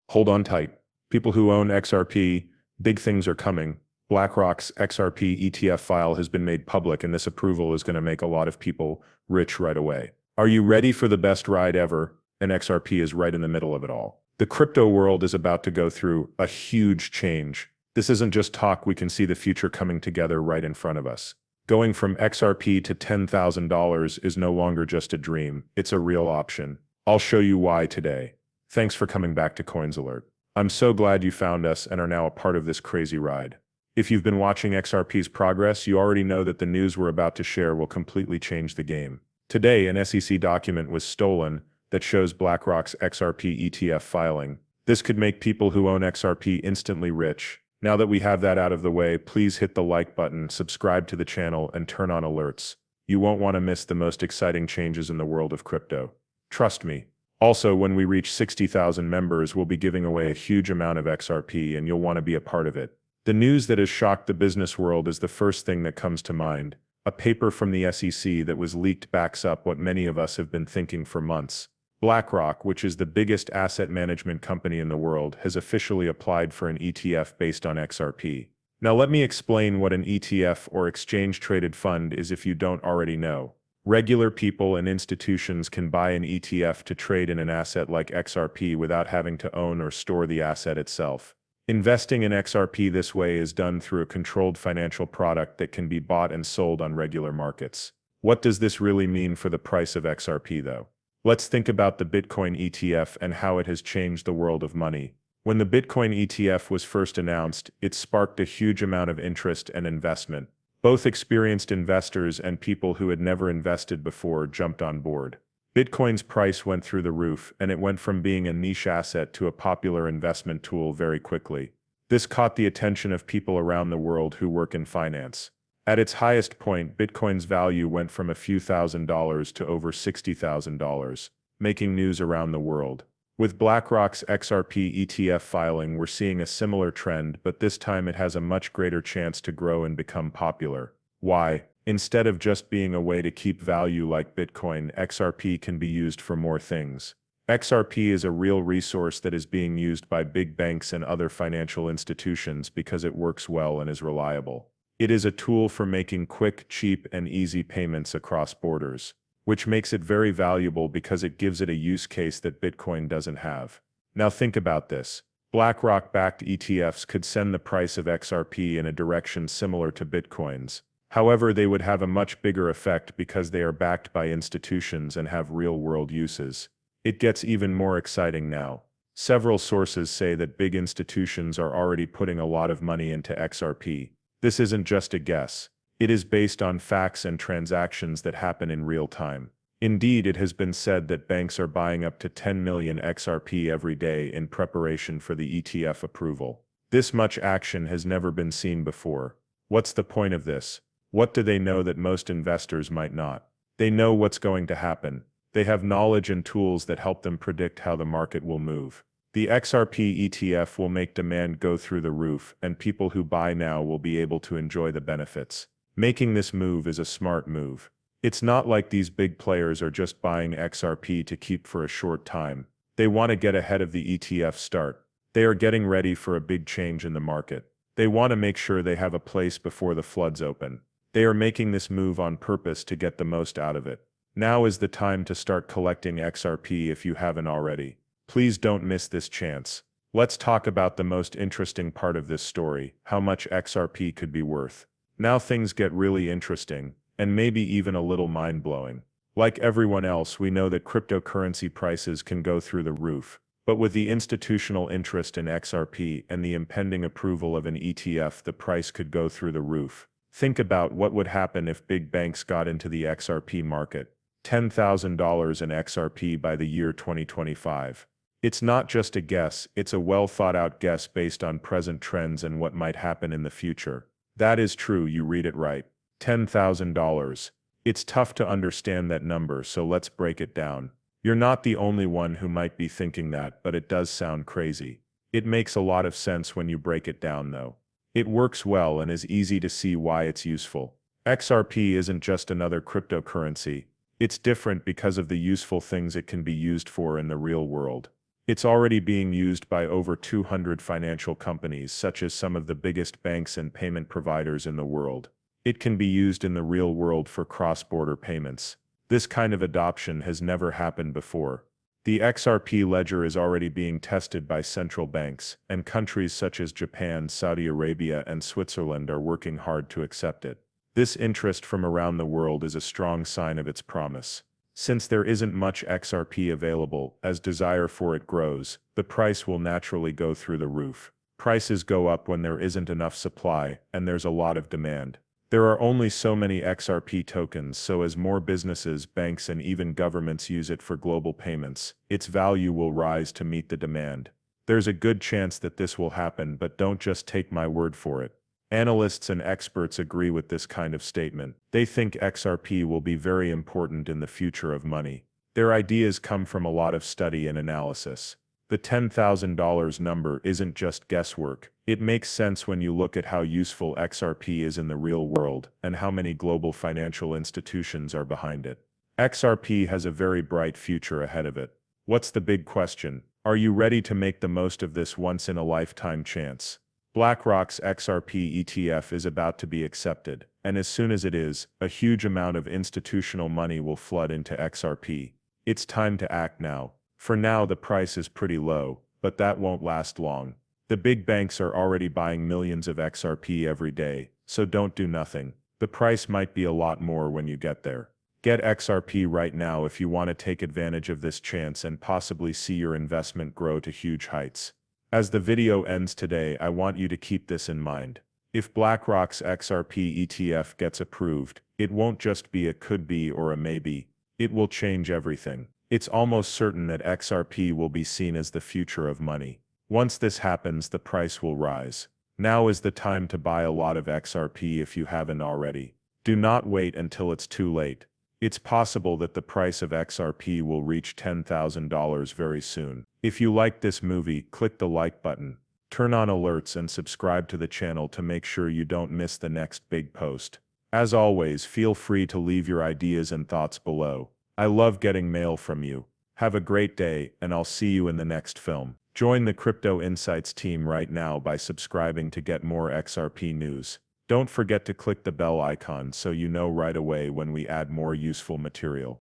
Hold on tight. People who own XRP, big things are coming. BlackRock's XRP ETF file has been made public, and this approval is going to make a lot of people rich right away. Are you ready for the best ride ever? And XRP is right in the middle of it all. The crypto world is about to go through a huge change. This isn't just talk, we can see the future coming together right in front of us. Going from XRP to $10,000 is no longer just a dream, it's a real option. I'll show you why today. Thanks for coming back to Coins Alert. I'm so glad you found us and are now a part of this crazy ride. If you've been watching XRP's progress, you already know that the news we're about to share will completely change the game. Today, an SEC document was stolen that shows BlackRock's XRP ETF filing. This could make people who own XRP instantly rich. Now that we have that out of the way, please hit the like button, subscribe to the channel, and turn on alerts. You won't want to miss the most exciting changes in the world of crypto. Trust me. Also, when we reach 60,000 members, we'll be giving away a huge amount of XRP, and you'll want to be a part of it. The news that has shocked the business world is the first thing that comes to mind. A paper from the SEC that was leaked backs up what many of us have been thinking for months. BlackRock, which is the biggest asset management company in the world, has officially applied for an ETF based on XRP. Now let me explain what an ETF, or exchange-traded fund, is if you don't already know. Regular people and institutions can buy an ETF to trade in an asset like XRP without having to own or store the asset itself. Investing in XRP this way is done through a controlled financial product that can be bought and sold on regular markets. What does this really mean for the price of XRP though? Let's think about the Bitcoin ETF and how it has changed the world of money. When the Bitcoin ETF was first announced, it sparked a huge amount of interest and investment. Both experienced investors and people who had never invested before jumped on board. Bitcoin's price went through the roof, and it went from being a niche asset to a popular investment tool very quickly. This caught the attention of people around the world who work in finance. At its highest point, Bitcoin's value went from a few $1,000s to over $60,000, making news around the world. With BlackRock's XRP ETF filing, we're seeing a similar trend, but this time it has a much greater chance to grow and become popular. Why? Instead of just being a way to keep value like Bitcoin, XRP can be used for more things. XRP is a real resource that is being used by big banks and other financial institutions because it works well and is reliable. It is a tool for making quick, cheap, and easy payments across borders, which makes it very valuable because it gives it a use case that Bitcoin doesn't have. Now think about this. BlackRock-backed ETFs could send the price of XRP in a direction similar to Bitcoin's. However, they would have a much bigger effect because they are backed by institutions and have real-world uses. It gets even more exciting now. Several sources say that big institutions are already putting a lot of money into XRP. This isn't just a guess. It is based on facts and transactions that happen in real time. Indeed, it has been said that banks are buying up to 10 million XRP every day in preparation for the ETF approval. This much action has never been seen before. What's the point of this? What do they know that most investors might not? They know what's going to happen. They have knowledge and tools that help them predict how the market will move. The XRP ETF will make demand go through the roof, and people who buy now will be able to enjoy the benefits. Making this move is a smart move. It's not like these big players are just buying XRP to keep for a short time. They want to get ahead of the ETF start. They are getting ready for a big change in the market. They want to make sure they have a place before the floods open. They are making this move on purpose to get the most out of it. Now is the time to start collecting XRP if you haven't already. Please don't miss this chance. Let's talk about the most interesting part of this story, how much XRP could be worth. Now things get really interesting, and maybe even a little mind-blowing. Like everyone else, we know that cryptocurrency prices can go through the roof, but with the institutional interest in XRP and the impending approval of an ETF, the price could go through the roof. Think about what would happen if big banks got into the XRP market. $10,000 in XRP by the year 2025. It's not just a guess, it's a well-thought-out guess based on present trends and what might happen in the future. That is true, you read it right. $10,000. It's tough to understand that number, so let's break it down. You're not the only one who might be thinking that, but it does sound crazy. It makes a lot of sense when you break it down though. It works well and is easy to see why it's useful. XRP isn't just another cryptocurrency. It's different because of the useful things it can be used for in the real world. It's already being used by over 200 financial companies, such as some of the biggest banks and payment providers in the world. It can be used in the real world for cross-border payments. This kind of adoption has never happened before. The XRP ledger is already being tested by central banks, and countries such as Japan, Saudi Arabia, and Switzerland are working hard to accept it. This interest from around the world is a strong sign of its promise. Since there isn't much XRP available, as desire for it grows, the price will naturally go through the roof. Prices go up when there isn't enough supply, and there's a lot of demand. There are only so many XRP tokens, so as more businesses, banks, and even governments use it for global payments, its value will rise to meet the demand. There's a good chance that this will happen, but don't just take my word for it. Analysts and experts agree with this kind of statement. They think XRP will be very important in the future of money. Their ideas come from a lot of study and analysis. The $10,000 number isn't just guesswork. It makes sense when you look at how useful XRP is in the real world and how many global financial institutions are behind it. XRP has a very bright future ahead of it. What's the big question? Are you ready to make the most of this once-in-a-lifetime chance? BlackRock's XRP ETF is about to be accepted, and as soon as it is, a huge amount of institutional money will flood into XRP. It's time to act now. For now, the price is pretty low, but that won't last long. The big banks are already buying millions of XRP every day, so don't do nothing. The price might be a lot more when you get there. Get XRP right now if you want to take advantage of this chance and possibly see your investment grow to huge heights. As the video ends today, I want you to keep this in mind. If BlackRock's XRP ETF gets approved, it won't just be a could be or a maybe. It will change everything. It's almost certain that XRP will be seen as the future of money. Once this happens, the price will rise. Now is the time to buy a lot of XRP if you haven't already. Do not wait until it's too late. It's possible that the price of XRP will reach $10,000 very soon. If you liked this movie, click the like button. Turn on alerts and subscribe to the channel to make sure you don't miss the next big post. As always, feel free to leave your ideas and thoughts below. I love getting mail from you. Have a great day, and I'll see you in the next film. Join the Crypto Insights team right now by subscribing to get more XRP news. Don't forget to click the bell icon so you know right away when we add more useful material.